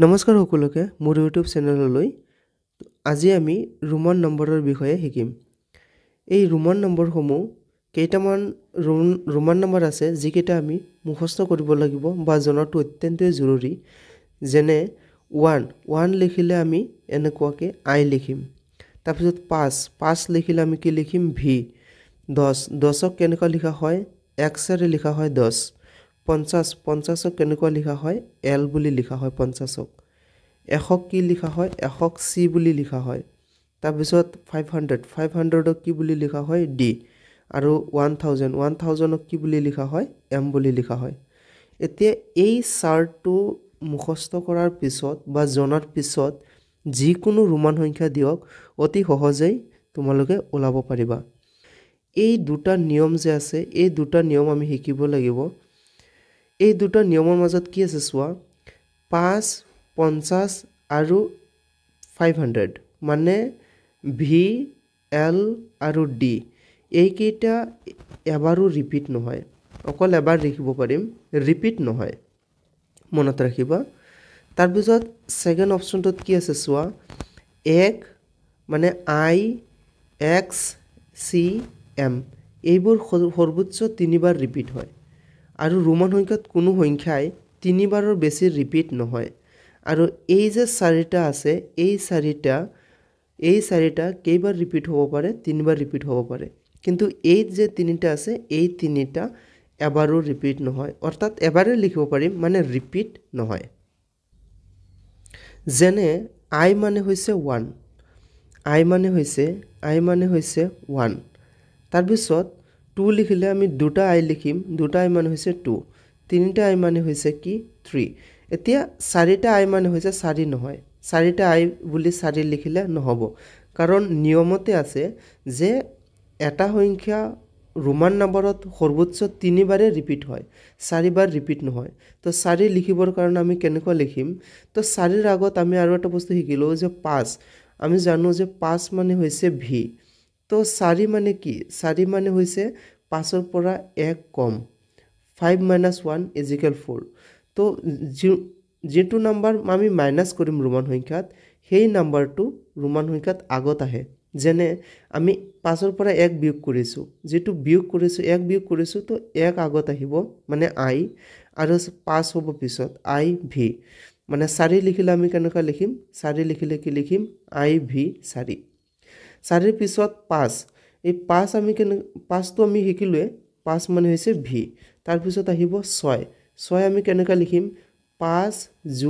নমস্কাৰ সকলোকে মোৰ ইউটিউব চেনেললৈ আজি আমি ৰোমান নম্বৰৰ বিষয়ে শিকিম। এই ৰোমান নম্বৰসমূহ কেইটামান ৰোমান নম্বৰ আছে যিকেইটা আমি মুখস্থ কৰিব লাগিব বা জনাটো অত্যন্তই জৰুৰী। যেনে 1 লিখিলে আমি এনেকুৱাকৈ আই লিখিম। তাৰপিছত 5 লিখিলে আমি কি লিখিম ভি। 10ক কেনেকুৱা লিখা হয় এক্সৰে লিখা হয় 10। 50ক কেনেকুৱা লিখা হয় এল বুলি লিখা হয় 50ক। 100ক কি লিখা হয় 100ক চি বুলি লিখা হয়। তাৰপিছত 500ক কি বুলি লিখা হয় ডি। আৰু 1000ক কি বুলি লিখা হয় এম বুলি লিখা হয়। এতিয়া এই চাৰ্টটো মুখস্থ কৰাৰ পিছত বা জনাৰ পিছত যিকোনো ৰোমান সংখ্যা দিয়ক অতি সহজেই তোমালোকে ওলাব পাৰিবা। এই দুটা নিয়ম যে আছে এই দুটা নিয়ম আমি শিকিব লাগিব। এই দুটা নিয়মৰ মাজত কি আছে চোৱা 5, 50 আৰু 500 মানে ভি এল আৰু ডি এইকেইটা এবাৰো ৰিপিট নহয়। অকল এবাৰ লিখিব পাৰিম ৰিপিট নহয় মনত ৰাখিবা। তাৰপিছত ছেকেণ্ড অপশ্যনটোত কি আছে চোৱা 1 মানে আই এক্স চি এম এইবোৰ সৰ্বোচ্চ 3বাৰ ৰিপিট হয়। আৰু ৰোমান সংখ্যাত কোনো সংখ্যাই 3বাৰৰ বেছি ৰিপিট নহয়। আৰু এই যে 4টা আছে এই চাৰিটা কেইবাৰ ৰিপিট হ'ব পাৰে 3বাৰ ৰিপিট হ'ব পাৰে। কিন্তু এই যে 3টা আছে এই 3টা এবাৰো ৰিপিট নহয়। অৰ্থাৎ এবাৰে লিখিব পাৰিম মানে ৰিপিট নহয়। যেনে আই মানে হৈছে 1 আই মানে হৈছে 1। তাৰপিছত 2 লিখিলে আমি দুটা আই লিখিম দুটা আই মানে হৈছে 2। 3টা আই মানে হৈছে কি 3। এতিয়া 4টা আই মানে হৈছে 4 নহয়। 4টা আই বুলি 4 লিখিলে নহ'ব। কাৰণ নিয়মতে আছে যে এটা সংখ্যা ৰোমান নম্বৰত সৰ্বোচ্চ 3বাৰে ৰিপিট হয় 4বাৰ ৰিপিট নহয়। তো 4 লিখিবৰ কাৰণে আমি কেনেকুৱা লিখিম তো 4ৰ আগত আমি আৰু এটা বস্তু শিকিলোঁ যে 5 আমি জানো যে 5 মানে হৈছে ভি। তো 4 মানে কি 4 মানে হৈছে 5ৰ পৰা 1 কম 5 - 1 = 4। তো যিটো নাম্বাৰ আমি মাইনাছ কৰিম ৰোমান সংখ্যাত সেই নাম্বাৰটো ৰোমান সংখ্যাত আগত আহে। যেনে আমি 5ৰ পৰা 1 বিয়োগ কৰিছোঁ যিটো বিয়োগ কৰিছোঁ 1 বিয়োগ কৰিছোঁ তো 1 আগত আহিব মানে আই আৰু 5 হ'ব পিছত আই ভি। মানে 4 লিখিলে আমি কেনেকুৱা লিখিম 4 লিখিলে কি লিখিম আই ভি 4। 4ৰ পিছত 5 এই 5 আমি 5টো আমি শিকিলোৱে 5 মানে হৈছে ভি। তাৰপিছত আহিব 6 আমি কেনেকুৱা লিখিম 5 +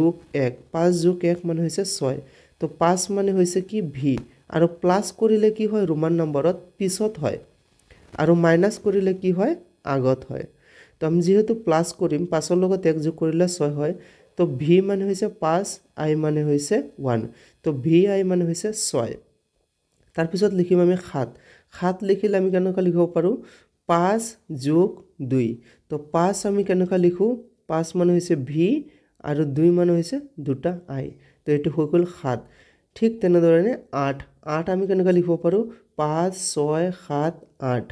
1 5 + 1 মানে হৈছে 6। তো 5 মানে হৈছে কি ভি আৰু প্লাছ কৰিলে কি হয় ৰোমান নম্বৰত পিছত হয় আৰু মাইনাছ কৰিলে কি হয় আগত হয়। তো আমি যিহেতু প্লাছ কৰিম 5ৰ লগত 1 যোগ কৰিলে 6 হয়। তো ভি মানে হৈছে 5 আই মানে হৈছে 1। তো ভি আই মানে হৈছে 6। তাৰপিছত লিখিম আমি 7 লিখিলে আমি কেনেকুৱা লিখিব পাৰোঁ 5 + 2। তো 5 আমি কেনেকুৱা লিখোঁ 5 মানে হৈছে ভি আৰু 2 মানে হৈছে দুটা আই। তো এইটো হৈ গ'ল 7। ঠিক তেনেধৰণে 8 আমি কেনেকুৱা লিখিব পাৰোঁ 5 6 7 8।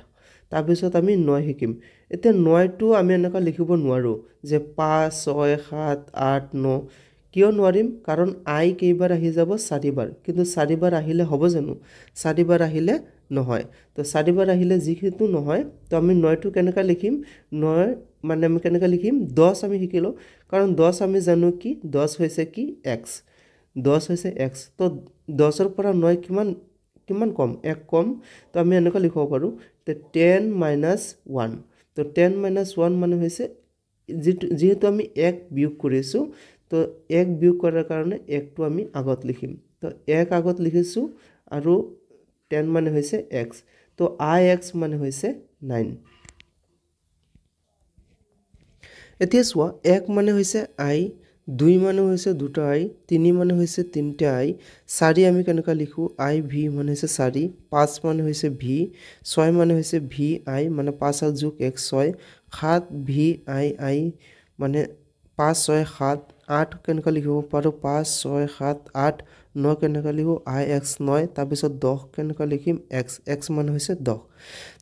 তাৰপিছত আমি 9 শিকিম। এতিয়া 9টো আমি এনেকুৱা লিখিব নোৱাৰোঁ যে 5 6 7 8 9। কিয় নোৱাৰিম কাৰণ আই কেইবাৰ আহি যাব 4বাৰ। কিন্তু 4বাৰ আহিলে হ'ব জানো 4বাৰ আহিলে নহয়। তো 4বাৰ আহিলে যিহেতু নহয় তো আমি 9টো কেনেকুৱা লিখিম 9 মানে আমি কেনেকুৱা লিখিম 10 আমি শিকিলোঁ। কাৰণ 10 আমি জানো কি 10 হৈছে কি এক্স 10 হৈছে এক্স। তো 10ৰ পৰা 9 কিমান কম 1 কম। তো আমি এনেকুৱা লিখিব পাৰোঁ 10 - 1। তো 10 - 1 মানে হৈছে যিহেতু আমি 1 বিয়োগ কৰিছোঁ তো 1 বিয়োগ কৰাৰ কাৰণে 1টো আমি আগত লিখিম। তো 1 আগত লিখিছোঁ আৰু 10 মানে হৈছে এক্স। তো আই এক্স মানে হৈছে 9। এতিয়া চোৱা 1 মানে হৈছে আই 2 মানে হৈছে দুটা আই 3 মানে হৈছে তিনিটা আই 4 আমি কেনেকুৱা লিখোঁ আই ভি মানে হৈছে 4। 5 মানে হৈছে ভি 6 মানে হৈছে ভি আই মানে 5 + 1 6। 7 ভি আই মানে 5 6 7। 8 কেনেকুৱা লিখিব পাৰোঁ 5 6 7 8। 9 কেনেকুৱা লিখোঁ আই এক্স 9। তাৰপিছত 10 কেনেকুৱা লিখিম এক্স মানে হৈছে 10।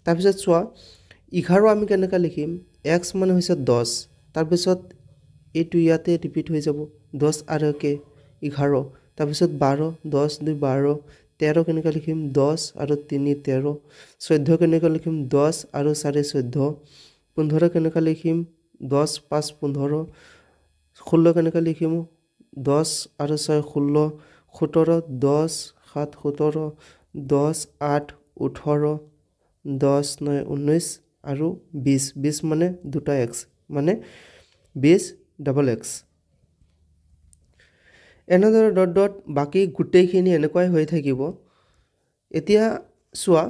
তাৰপিছত চোৱা 11 আমি কেনেকুৱা লিখিম এক্স মানে হৈছে 10। তাৰপিছত এইটো ইয়াতে ৰিপিট হৈ যাব 10 আৰু একে 11 তাৰপিছত 12 10 2 12 13 কেনেকৈ লিখিম 10 আৰু 3 13 14 কেনেকৈ লিখিম 10 আৰু 4 14 15 কেনেকৈ লিখিম 10 5 15 16 কেনেকৈ লিখিম 10 আৰু 6 16 17 10 7 17 10 8 18 10 9 19 আৰু 20 20 মানে দুটা x মানে 20 ডাবল x এনেদৰে ডট ডট বাকি গোটেইখিনি এনেকৈ হৈ থাকিব এতিয়া চোৱা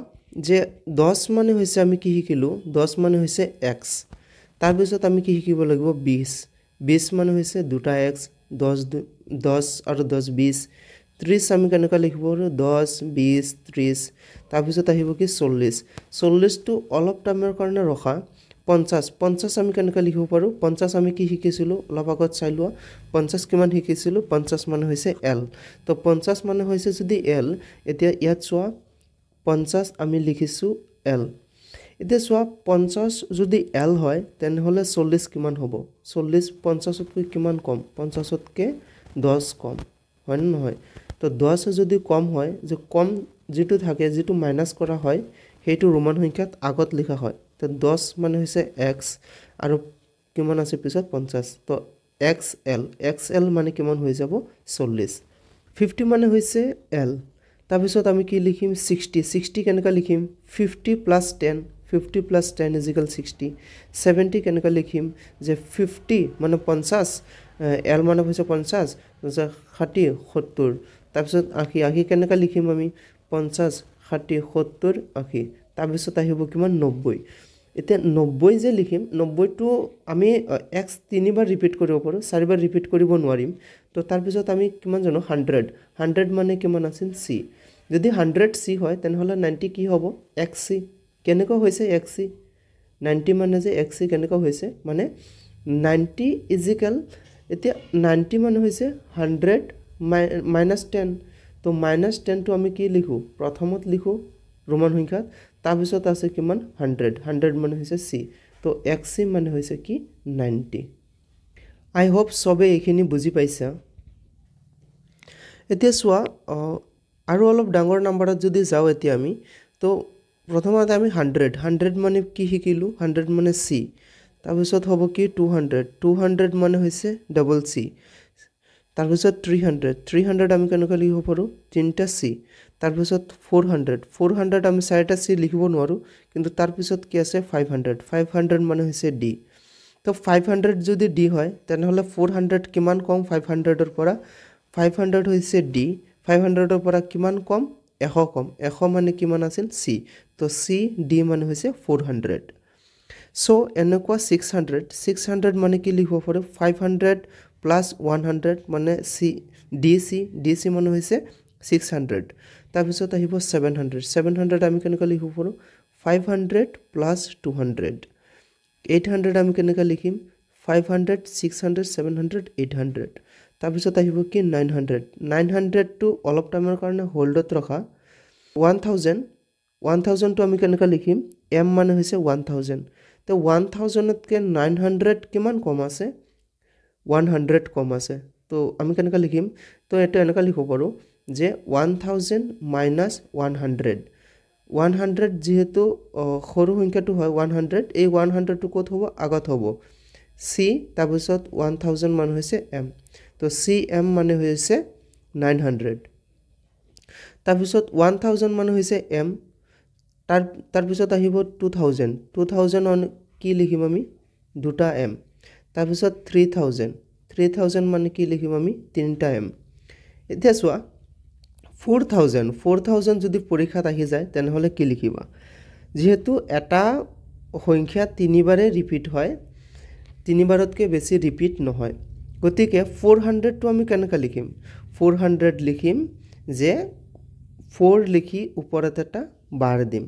যে 10 মানে হৈছে আমি কি শিকিলো 10 মানে হৈছে x তাৰ পিছত আমি কি শিকিব লাগিব 20 20 মানে হৈছে দুটা x 10 আৰু 10 20 30 আমি কেনেকৈ লিখিব 10 20 30 তাৰ পিছত আহিব কি 40 40 টো অলপ টাইমৰ কাৰণে ৰখা 50 আমি কেনেকৈ লিখিব পাৰো 50 আমি কি শিকিছিলো অলপ আগত চাই লোৱা 50 কিমান শিকিছিলো 50 মানে হৈছে l তো 50 মানে হৈছে যদি l এতিয়া ইয়াত চোৱা 50 আমি লিখিছো l এতিয়া চোৱা 50 যদি l হয় তেনেহলে 40 কিমান হ'ব 40 50 তকৈ কিমান কম 50 তকৈ 10 কম হয় নহয় তো 10 যদি কম হয় যে কম যেটো থাকে যেটো মাইনাস কৰা হয় হেতু ৰোমান সংখ্যাত আগত লিখা হয় তো 10 মানে হৈছে x আৰু কিমান আছে পিছত 50 তো xl মানে কিমান হৈ যাব 40 50 মানে হৈছে l তাৰ পিছত আমি কি লিখিম 60 কেনেকৈ লিখিম 50 + 10 50 + 10 = 60 70 কেনেকৈ লিখিম যে 50 মানে 50 l মানে হৈছে 50 60 70 তাৰ পিছত 80 কেনেকৈ লিখিম আমি 50 60 70 80 তাৰ পিছত আহিব কিমান 90 এতিয়া 90 যে লিখিম 90 টো আমি x 3 বাৰ ৰিপিট কৰিব পাৰো 4 বাৰ ৰিপিট কৰিব নোৱাৰিম তো তাৰ পিছত আমি কিমান জানো 100 মানে কিমান আছিল c যদি 100 c হয় তেনেহলে 90 কি হ'ব xc কেনেকৈ হৈছে xc 90 মানে যে xc কেনেকৈ হৈছে মানে 90 = এতিয়া 90 মানে হৈছে 100 -10 তো -10 টো আমি কি লিখো প্ৰথমত লিখো ৰোমান সংখ্যাত তাৰ পিছত আছে কিমান 100 মানে হৈছে c তো xc মানে হৈছে কি 90 আই হোপ সবে এইখিনি বুজি পাইছা এতিয়া চোৱা আৰু অলপ ডাঙৰ নম্বৰত যদি যাও এতিয়া আমি তো প্ৰথমতে আমি 100 মানে কি শিকিলো 100 মানে c তাৰ পিছত হ'ব কি 200 মানে হৈছে ডাবল c তাৰ পিছত 300 আমি কেনেকৈ লিখিব পাৰো তিনটা c তাৰ পিছত 400 আমি চাৰিটা c লিখিব নোৱাৰো কিন্তু তাৰ পিছত কি আছে 500 মানে হৈছে d তো 500 যদি d হয় তেনেহলে 400 কিমান কম 500 ৰ পৰা 500 হৈছে d 500 ৰ পৰা কিমান কম 100 কম 100 মানে কিমান আছিল c তো c d মানে হৈছে 400 সো এনেকুৱা 600 মানে কি লিখিব পাৰো 500 + 100 মানে c dc মানে হৈছে 600 তাৰ পিছত আহিব 700 আমি কেনেকৈ লিখিব পাৰো 500 + 200 800 আমি কেনেকৈ লিখিম 500 600 700 800 তাৰ পিছত আহিব কি 900 টো অলপ টাইমৰ কাৰণে হোল্ডত ৰখা 1000 টো আমি কেনেকৈ লিখিম m মানে হৈছে 1000 তো 1000 তকৈ 900 কিমান কম আছে 100 কম আছে তো আমি কেনেকৈ লিখিম তো এটা এনেকৈ লিখিব পাৰো যে 1000 - 100 যেহেতু সৰু সংখ্যাটো হয় 100 এই 100 টো কত হ'ব আগত হ'ব c তাৰ পিছত 1000 মানে হৈছে m তো cm মানে হৈছে 900 তাৰ পিছত 1000 মানে হৈছে m তাৰ পিছত আহিব 2000 কি লিখিম আমি দুটা m তাৰ পিছত 3000 মানে কি লিখিম আমি তিনটা m এতিয়া চোৱা 4000 যদি পৰীক্ষাত আহি যায় তেনেহলে কি লিখিবা যেহেতু এটা সংখ্যা তিনিবাৰে ৰিপিট হয় তিনিবাৰতকৈ বেছি ৰিপিট নহয় গতিকে 400 টো আমি কেনেকৈ লিখিম 400 লিখিম যে 4 লিখি ওপৰত এটা বাৰ দিম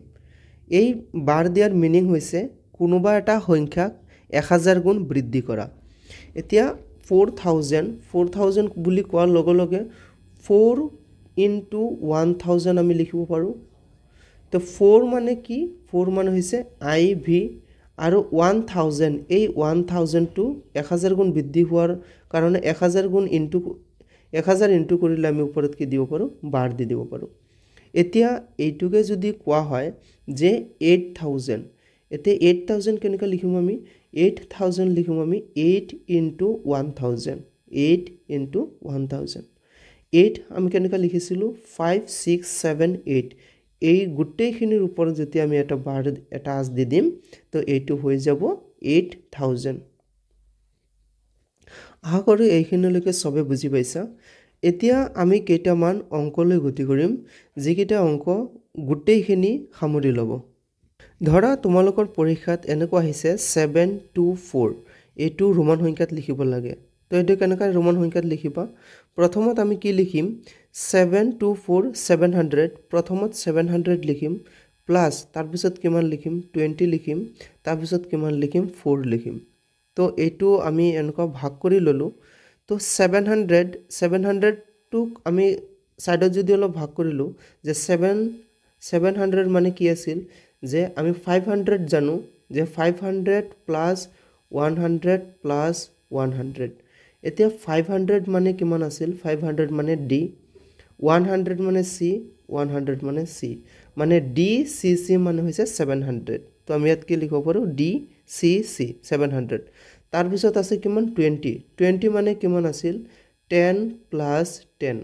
এই বাৰ দিয়াৰ মিনিং হৈছে কোনোবা এটা সংখ্যাক 1000 গুণ বৃদ্ধি কৰা এতিয়া 4000 বুলি কোৱাৰ লগে লগে 4 * 1000 আমি লিখিব পাৰো তো 4 মানে কি 4 মানে হৈছে IV আৰু 1000 এই 1000 টো 1000 গুণ বৃদ্ধি হোৱাৰ কাৰণে 1000 গুণ ইনটু 1000 ইনটু কৰিলে আমি ওপৰত কি দিব পাৰো বাৰ দি দিব পাৰো এতিয়া এইটোকে যদি কোৱা হয় যে 8000 এতে 8000 কেনেকৈ লিখিম আমি 8000 লিখিম আমি 8 into 1000 8 into 1000 8 আমি কেনেকৈ লিখিছিলো 5 6 7 8 এই গুটেইখিনিৰ ওপৰত যদি আমি এটা বাৰ এটা আজ দি দিম তো এইটো হৈ যাব 8000 আশা কৰো এইখিনিলৈকে সবে বুজি পাইছা এতিয়া আমি কেইটামান অংকলৈ গতি কৰিম যিকেইটা অংক গুটেইখিনি সামৰি ল'ব ধৰা তোমালোকৰ পৰীক্ষাত এনেকুৱা আহিছে 724 এইটো ৰোমান সংখ্যাত লিখিব লাগে তো এইটো কেনেকৈ ৰোমান সংখ্যাত লিখিবা প্ৰথমত আমি কি লিখিম 724 700 প্ৰথমত 700 লিখিম প্লাস তাৰ পিছত কিমান লিখিম 20 লিখিম তাৰ পিছত কিমান লিখিম 4 লিখিম তো এইটো আমি এনেকুৱা ভাগ কৰি ললো তো 700 টুক আমি সাইডত যদি অলপ ভাগ কৰিলো যে 700 মানে কি আছিল যে আমি 500 জানো যে 500 প্লাস 100 প্লাস 100 এতিয়া 500 মানে কিমান আছিল 500 মানে d 100 মানে c 100 মানে c মানে d c c মানে হৈছে 700 তো আমি ইয়াত কি লিখিব পাৰো d c c 700 তাৰ পিছত আছে কিমান 20 মানে কিমান আছিল 10 plus 10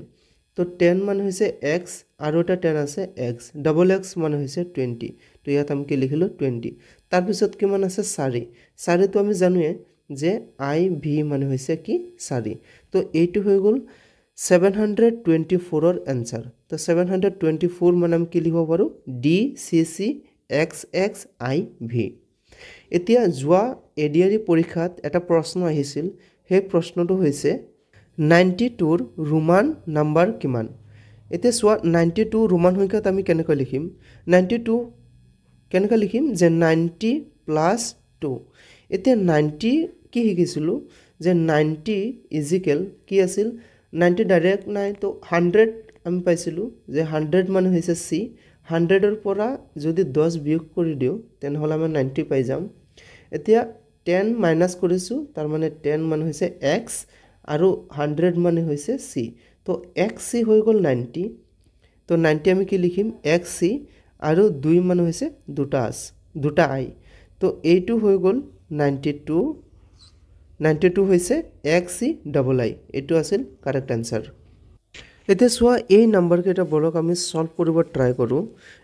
তো 10 মানে হৈছে x আৰু এটা 10 আছে x ডাবল x মানে হৈছে 20 তো ইয়াত আমি কি লিখিলো 20 তাৰ পিছত কিমান আছে 4 তো আমি জানোৱে যে i v মানে হৈছে কি 4 তো এইটো হৈ গল 724 ৰ आंसर তো 724 মানে আমি কি লিখিব পাৰো d c c x x i v এতিয়া যোৱা এডিআৰই পৰীক্ষাত এটা প্ৰশ্ন আহিছিল সেই প্ৰশ্নটো হৈছে 92 ৰ ৰোমান নাম্বাৰ কিমান এতে সোৱা 92 ৰোমান সংখ্যাত আমি কেনেকৈ লিখিম 92 কেনেকৈ লিখিম যে 90 প্লাস 2 এতে 90 কি শিকিছিলো যে 90 ইজিক্যাল কি আছিল 90 ডাইৰেক্ট নাই তো 100 আমি পাইছিলো যে 100 মানে হৈছে c 100 ৰ পৰা যদি 10 বিয়োগ কৰি দিও তেনহলে আমি 90 পাই যাম এতিয়া 10 মাইনাস কৰিছো তাৰ মানে 10 মানে হৈছে x আৰু 100 মানে হৈছে c তো xc হৈ গল 90 তো 90 আমি কি লিখিম xc আৰু 2 মানে হৈছে দুটা i তো এইটো হৈ গল 92 হৈছে xc ডাবল i এইটো আছিল কারেক্ট आंसर এতিয়া সোৱা এই নাম্বাৰ কেইটা বলক আমি সলভ কৰিব ট্ৰাই কৰো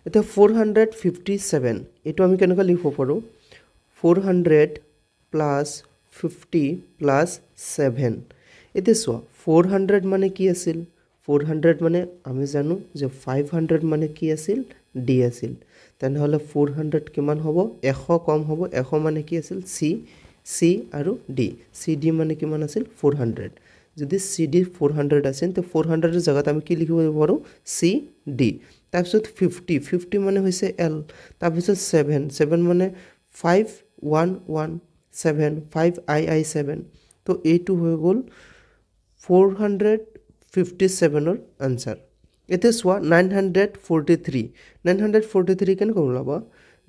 এতিয়া 457 এইটো আমি কেনেকৈ লিখিব পাৰো 400 plus 50 plus 7 এতিয়া সোৱা 400 মানে কি আছিল 400 মানে আমি জানো যে 500 মানে কি আছিল d আছিল তেনহলে 400 কিমান হ'ব 100 কম হ'ব 100 মানে কি আছিল c আৰু d cd মানে কিমান আছিল 400 যদি cd 400 আছিল তো 400 ৰ জায়গাত আমি কি লিখিব পাৰো cd তাৰপিছত 50 মানে হৈছে l তাৰপিছত 7 মানে 5117 5i7 তো এইটো হৈ গল 457 ৰ आंसर এতে সোৱা 943 কেন কৰলাব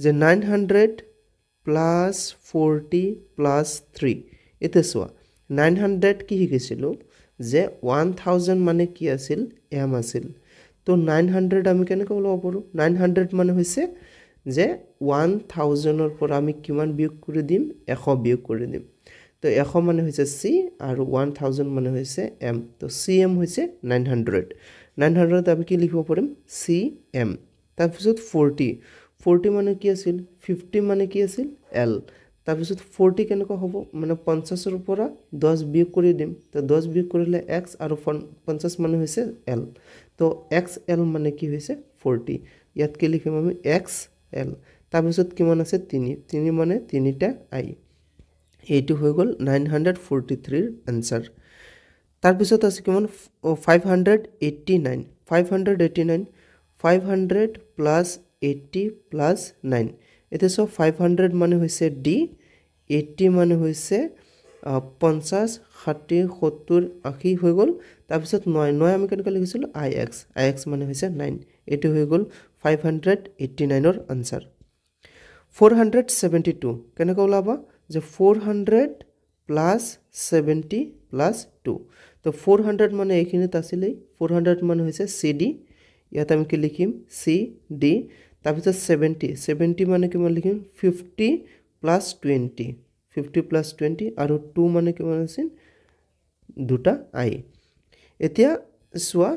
যে 900 plus 40 plus 3 এতে সোৱা 900 কি শিকিছিলো যে 1000 মানে কি আছিল m আছিল তো 900 আমি কেনে ক'ব পাৰো 900 মানে হৈছে যে 1000 ৰ পৰা আমি কিমান বিয়োগ কৰি দিম 100 বিয়োগ কৰি দিম তো 100 মানে হৈছে c আৰু 1000 মানে হৈছে m তো cm হৈছে 900 আমি কি লিখিব পাৰিম cm তাৰপিছত 40 মানে কি আছিল 50 মানে কি আছিল l তাৰপিছত 40 কেনেকৈ হ'ব মানে 50 ৰ পৰা 10 বিয়োগ কৰি দিম তো 10 বিয়োগ কৰিলে x আৰু 50 মানে হৈছে l তো xl মানে কি হৈছে 40 ইয়াত কি লিখিম আমি xl তাৰপিছত কিমান আছে 3 মানে 3টা i এইটো হৈ গল 943 ৰ आंसर তাৰপিছত আছে কিমান 589 500 80 9 এতে সব 500 মানে হৈছে d 80 মানে হৈছে 50 60 70 80 হৈ গল তাৰপিছত 9 আমি কেনেকৈ লিখিছিলো ix মানে হৈছে 9 এটো হৈ গল 589 ৰ आंसर 472 কেনেকৈ ওলাবা যে 400 প্লাস 70 প্লাস 2 তো 400 মানে এইখিনিত আছিলে 400 মানে হৈছে CD ইয়াত আমি কি লিখিম CD তাৰপিছত 70 মানে কিমান লিখিম 50 প্লাস 20 50 প্লাস 20 আৰু 2 মানে কিমান আছিল দুটা I এতিয়া সোৱা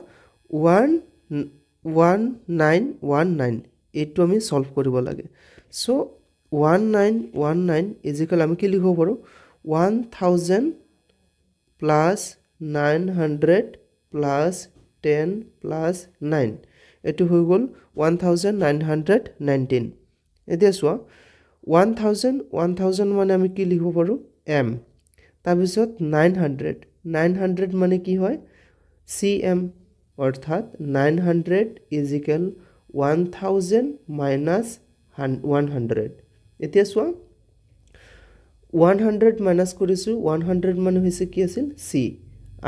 1919 এইটো আমি সলভ কৰিব লাগে সো 1919 ইজিক্যাল আমি কি লিখিব পাৰো 1000 plus 900 plus 10 plus 9 এটো হৈ গল 1919 এতিয়া সোৱা 1000 মানে আমি কি লিখিব পাৰো m তাৰপিছত 900 মানে কি হয় cm অৰ্থাৎ 900 is equal 1000 minus 100 এতিয়া সোৱা 100 minus কৰিছো 100 মানে হৈছে কি আছিল c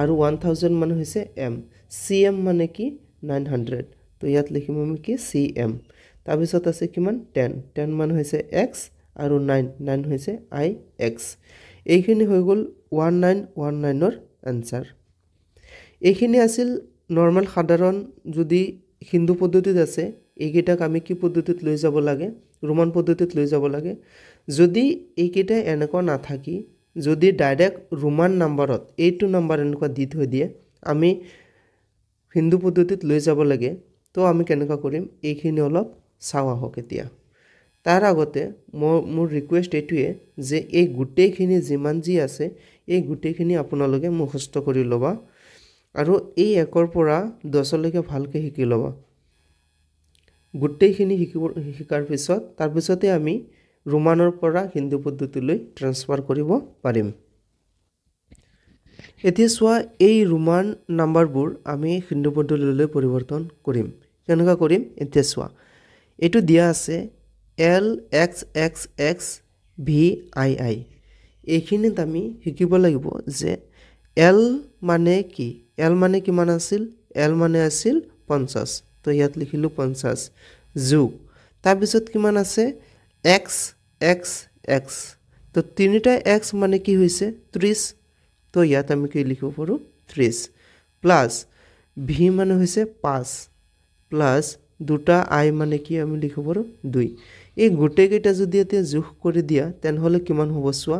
আৰু 1000 মানে হৈছে m cm মানে কি 900 তো ইয়াত লিখিম আমি কি cm তাৰপিছত আছে কিমান 10 মানে হৈছে x আৰু 9 হৈছে ix এইখিনি হৈ গল 1919 ৰ आंसर এইখিনি আছিল নরমাল সাধারণ যদি হিন্দু পদ্ধতিত আছে এইকেইটাক আমি কি পদ্ধতিত লৈ যাব লাগে ৰোমান পদ্ধতিত লৈ যাব লাগে যদি এইকেইটা এনেকুৱা না থাকি যদি ডাইৰেক্ট ৰোমান নাম্বাৰত এইটো নাম্বাৰ এনেকুৱা দি থৈ দিয়ে আমি হিন্দু পদ্ধতিত লৈ যাব লাগে তো আমি কেনেকা কৰিম এইখিনি অলপ চাওয়া হক এতিয়া তাৰ আগতে মোৰ ৰিকুৱেষ্ট এইটোৱে যে এই গুটেইখিনি যিমান যি আছে এই গুটেইখিনি আপোনালোকে মুখস্থ কৰি লবা আৰু এই একৰ পৰা 10 লৈকে ভালকে শিকি লবা গুটেইখিনি শিকাৰ পিছত তাৰ পিছতে আমি ৰোমানৰ পৰা হিন্দু পদ্ধতিলৈ ট্ৰান্সফাৰ কৰিব পাৰিম এতিয়া সোৱা এই ৰোমান নাম্বাৰবোৰ আমি হিন্দু পদ্ধতিলৈ পৰিৱৰ্তন কৰিম কেনেকা কৰিম এতিয়া সোৱা এটো দিয়া আছে LXXX VII এইখিনিত আমি শিকিব লাগিব যে L মানে কি L মানে কিমান আছিল L মানে আছিল 50 তো ইয়াত লিখিলো 50 যোগ তাৰ পিছত কিমান আছে X X X তো তিনিটা X মানে কি হৈছে 30 তো ইয়াত আমি কি লিখিব পাৰো 30 প্লাস V মানে হৈছে 5 প্লাস দুটা I মানে কি আমি লিখিব পাৰো 2 এই গুটে কেইটা যদি এতে যোগ কৰি দিয়া তেন হলে কিমান হ'ব সোৱা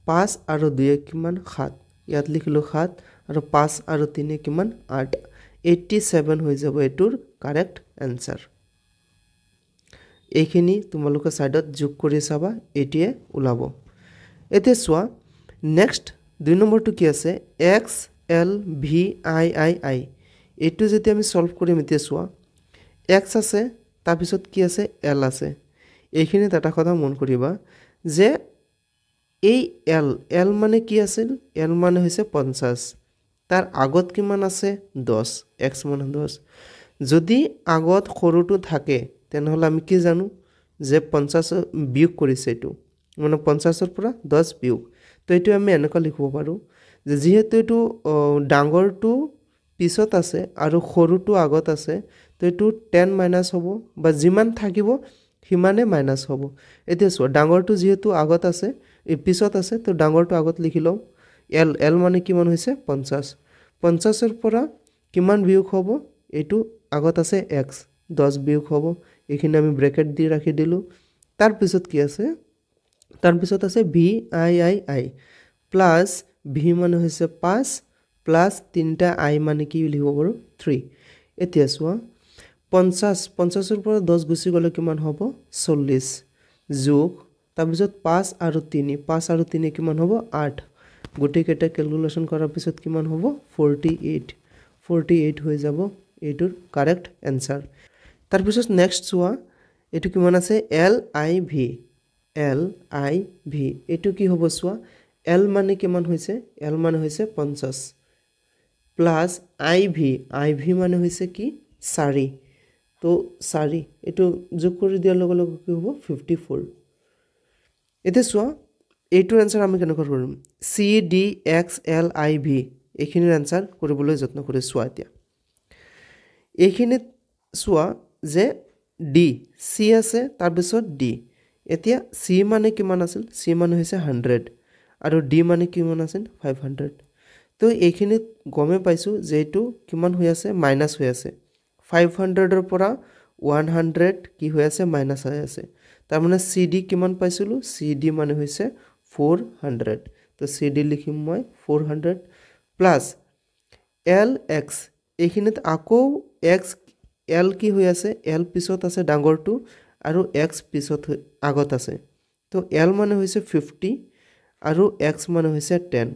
5 আৰু 2 কিমান 7 ইয়াত লিখিলো 7 আৰু 5 আৰু 3 কিমান 8 87 হৈ যাব এটোৰ কাৰেক্ট आंसर এইখিনি তোমালোকে সাইডত যোগ কৰি চাবা এটিয়ে ওলাব এতে সোৱা নেক্সট 2 নম্বৰটো কি আছে XLVIII এটো যদি আমি সলভ কৰিম এতে সোৱা x আছে তাৰ পিছত কি আছে l আছে এইখিনি এটা কথা মন কৰিবা যে এই l মানে কি আছিল l মানে হৈছে 50 তাৰ আগত কিমান আছে 10 x মানে 10 যদি আগত সৰুটো থাকে তেনহলে আমি কি জানো যে 50 বিয়োগ কৰিছে এটো মানে 50 ৰ পৰা 10 বিয়োগ তো এটো আমি এনেকৈ লিখিব পাৰো যে যেহেতু এটো ডাঙৰটো পিছত আছে আৰু সৰুটো আগত আছে তো এটো 10 মাইনাস হ'ব বা যিমান থাকিব হিমানে মাইনাস হ'ব এতিয়া সো ডাঙৰটো যেহেতু আগত আছে এই পিছত আছে তো ডাঙৰটো আগত লিখিলো l মানে কিমান হৈছে 50 50 ৰ পৰা কিমান বিয়োগ হ'ব এটো আগত আছে x 10 বিয়োগ হ'ব এইখিনি আমি ব্র্যাকেট দি ৰাখি দিলো তাৰ পিছত কি আছে তাৰ পিছত আছে VIII প্লাস V মানে হৈছে 5 প্লাস 3টা I মানে কি লিখিব পাৰো 3 এতিয়া সোৱা 50 ৰ পৰা 10 গুছি গলে কিমান হ'ব 40 যোগ তাৰ পিছত 5 আৰু 3 কিমান হ'ব 8 গুটি কেটা ক্যালকুলেশন কৰাৰ পিছত কিমান হ'ব 48 হৈ যাব এটোৰ কাৰেক্ট आंसर তাৰ পিছত নেক্সট সোৱা এটো কিমান আছে LIV এটো কি হ'ব সোৱা L মানে কিমান হৈছে L মানে হৈছে 50 প্লাস IV মানে হৈছে কি 4 তো 4 এটো যোগ কৰি দিয়াৰ লগে লগে কি হ'ব 54 এতে সোৱা এইটোৰ आंसर আমি কেনেকৈ কৰিম CDXLIV এইখিনিৰ आंसर কৰিবলৈ যত্ন কৰি সোৱা এতিয়া এইখিনিত সোৱা যে D C আছে তাৰ পিছত D এতিয়া চি মানে কিমান আছিল চি মানে হৈছে 100 আৰু ডি মানে কিমান আছিল 500 তো এইখিনিত গমে পাইছো যে এইটো কিমান হৈ আছে মাইনাস হৈ আছে 500 ৰ পৰা 100 কি হৈ আছে মাইনাস হৈ আছে তাৰ মানে CD কিমান পাইছিলো CD মানে হৈছে 400 তো CD লিখিম মই 400 প্লাস LX এইখিনিত আকৌ X L কি হৈ আছে L পিছত আছে ডাঙৰটো আৰু X পিছত আগত আছে তো L মানে হৈছে 50 আৰু X মানে হৈছে 10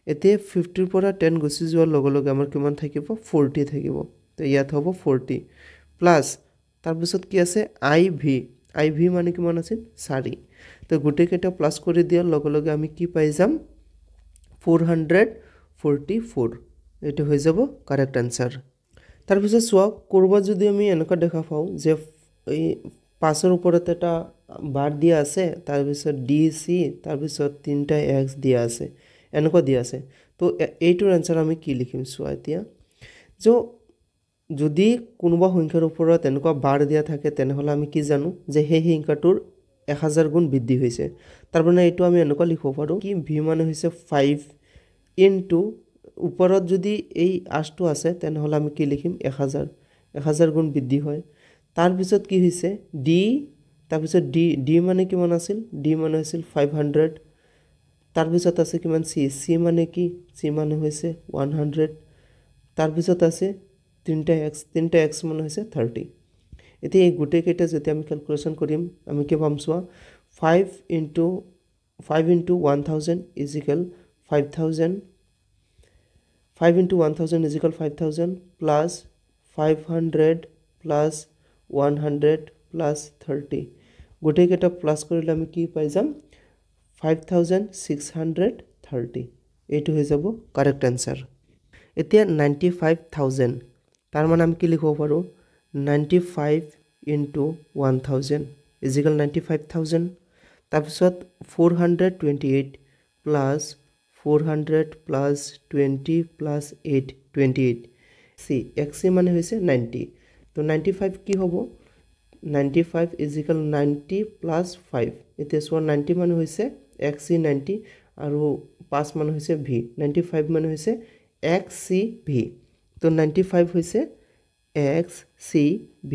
এতিয়া 50 ৰ পৰা 10 গুছি যোৱাৰ লগে লগে আমাৰ কিমান থাকিব 40 থাকিব তো ইয়াত হ'ব 40 প্লাস তাৰ পিছত কি আছে IV মানে কিমান আছে 4 তো গুটে কেটা প্লাস কৰি দিয়াৰ লগে লগে আমি কি পাই যাম 444 এটো হৈ যাব কারেক্ট आंसर তাৰ পিছত সোৱা কৰবা যদি আমি এনেকা দেখা পাও যে এই 5 ৰ ওপৰত এটা বাৰ দিয়া আছে তাৰ পিছত DC তাৰ পিছত তিনটা X দিয়া আছে এনেকা দিয়া আছে তো এইটোৰ आंसर আমি কি লিখিম সোৱা এতিয়া যদি কোনোবা সংখ্যাৰ ওপৰত এনেকা বাৰ দিয়া থাকে তেনেহলে আমি কি জানো যে সেই সংখ্যাটোৰ 1000 গুণ বৃদ্ধি হৈছে তাৰ মানে এইটো আমি এনেকা লিখিব পাৰো কি v মানে হৈছে 5 ইনটু ওপৰত যদি এই আশটো আছে তেনেহলে আমি কি লিখিম 1000 গুণ বৃদ্ধি হয় তাৰ পিছত কি হৈছে d তাৰ পিছত d মানে কিমান আছিল d মানে আছিল 500 তাৰ পিছত আছে কিমান c মানে কি c মানে হৈছে 100 তাৰ পিছত আছে 3x মানে হৈছে 30 এতিয়া এই গুটে কেটা যদি আমি ক্যালকুলেশন কৰিম আমি কি পাম সোৱা 5 into 1000 is equal 5000 5 into 1000 is equal 5000 plus 500 plus 100 plus 30 গুটে কেটা প্লাস কৰিলে আমি কি পাই যাম 5630 এইটো হৈ যাব কাৰেক্ট आंसर এতিয়া 95000 তাৰ মানে আমি কি লিখিব পাৰো 95 into 1000 is equal 95000 তাৰ পিছত 428 plus 400 plus 20 plus 8 28 xc মানে হৈছে 90 তো 95 কি হ'ব 95 is equal 90 plus 5 এতিয়া সোৱা 90 মানে হৈছে xc 90 আৰু 5 মানে হৈছে v 95 মানে হৈছে xcv তো 95 হৈছে xcv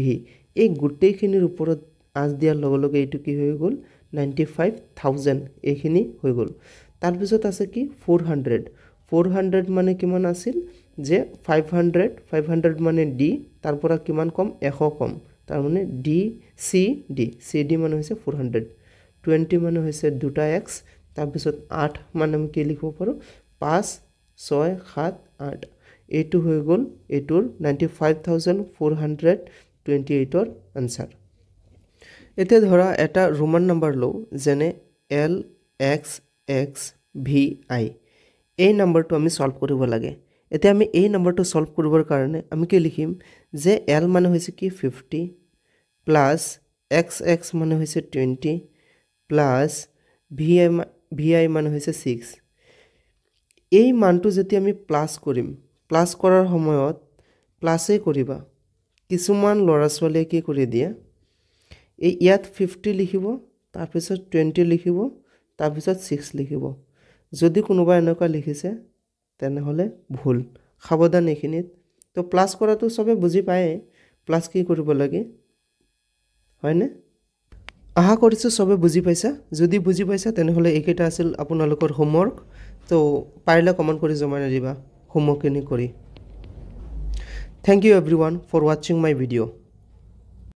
এই গুটেইখিনিৰ ওপৰত আজ দিয়াৰ লগে লগে এইটো কি হৈ গল 95000 এইখিনি হৈ গল তাৰ পিছত আছে কি 400 মানে কিমান আছিল যে 500 মানে d তাৰ পৰা কিমান কম 100 কম তাৰ মানে cd মানে হৈছে 400 20 মানে হৈছে দুটা x তাৰ পিছত 8 মানে আমি কি লিখিব পাৰো 5 6 7 8 এইটো হৈ গল এইটোৰ 95428 ৰ आंसर এতিয়া ধৰা এটা ৰোমান নাম্বাৰ লও যেনে LXXVI এই নাম্বাৰটো আমি সলভ কৰিব লাগে এতিয়া আমি এই নাম্বাৰটো সলভ কৰিবৰ কাৰণে আমি কি লিখিম যে L মানে হৈছে কি 50 প্লাস XX মানে হৈছে 20 প্লাস VI মানে হৈছে 6 এই মানটো যদি আমি প্লাস কৰিম প্লাস কৰাৰ সময়ত প্লাসে কৰিবা কিছুমান লৰাছোৱালীয়ে কি কৰি দিয়া এই ইয়াত 50 লিখিব তাৰ পিছত 20 লিখিব তাৰ পিছত 6 লিখিব যদি কোনোবা এনেকা লিখিছে তেনেহলে ভুল সাবধান এখিনিত তো প্লাস কৰাটো সবে বুজি পায় প্লাস কি কৰিব লাগে হয়নে আহা কৰিছো সবে বুজি পাইছা যদি বুজি পাইছা তেনেহলে এইকেটা আছিল আপোনালোকৰ হোমৱৰ্ক তো পাৰিলে কমেন্ট কৰি জমা দিবা হোমৱৰ্কখিনি কৰি Thank you everyone for watching my video.